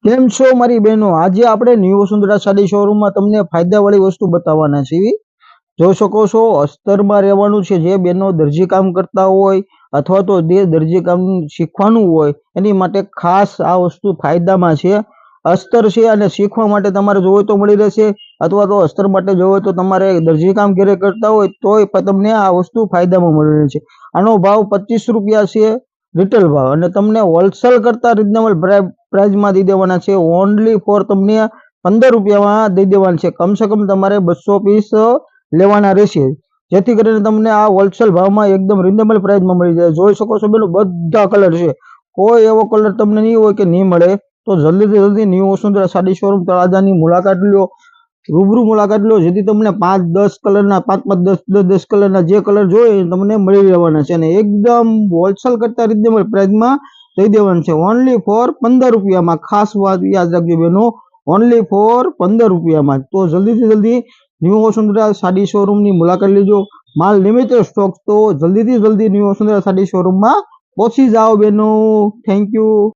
કેમ છો મારી બહેનો? આજે આપણે ન્યૂ વસુંધરા સાડી શોરૂમમાં તમને ફાયદાવાળી વસ્તુ બતાવવાના છીએ। જોઈ શકો છો અસ્તરમાં રહેવાનું છે। જે બહેનો દરજી કામ કરતા હોય અથવા તો જે દરજી કામ શીખવાનું હોય એની માટે ખાસ આ વસ્તુ ફાયદામાં છે। અસ્તર છે અને શીખવા માટે તમારે જોવે તો મળી રહેશે, અથવા તો અસ્તર માટે જોવે તો તમારે દરજી કામ ઘરે કરતા હોય તોય તમને આ વસ્તુ ફાયદામાં મળી રહે છે। આનો ભાવ 25 રૂપિયા છે રિટેલ ભાવ, અને તમને હોલસેલ કરતા રિઝનેબલ પ્રાઇઝમાં દઈ દેવાના છે। ઓનલી ફોર તમને 15 રૂપિયામાં દઈ દેવાના છે। કમસે કમ તમારે 200 પીસ લેવાના રહેશે, જેથી કરીને તમને આ હોલસેલ ભાવમાં એકદમ રિઝનેબલ પ્રાઇઝમાં મળી જાય। જોઈ શકો છો બેનો બધા કલર છે, કોઈ એવો કલર તમને નહીં હોય કે નહીં મળે। તો જલ્દીથી જલ્દી ન્યૂ વસુંધરા સાડી શોરૂમ તળાજાની મુલાકાત લો, રૂબરૂ મુલાકાત લો, જેથી તમને 5-10 કલરના 5-10 કલરના જે કલર જોઈએ તમને મળી રહેવાના છે, અને એકદમ હોલસેલ કરતા રિઝનેબલ પ્રાઇઝમાં દઈ દેવાનું છે। ઓનલી ફોર 15 રૂપિયામાં। ખાસ વાત યાદ રાખજો બેનો, ઓનલી ફોર 15 રૂપિયામાં। તો જલ્દીથી જલ્દી ન્યૂ વસુંધરા સાડી શોરૂમની મુલાકાત લેજો। માલ લિમિટેડ સ્ટોક, તો જલ્દીથી જલ્દી ન્યૂ વસુંધરા સાડી શોરૂમમાં પહોંચી જાઓ બેનો। Thank you.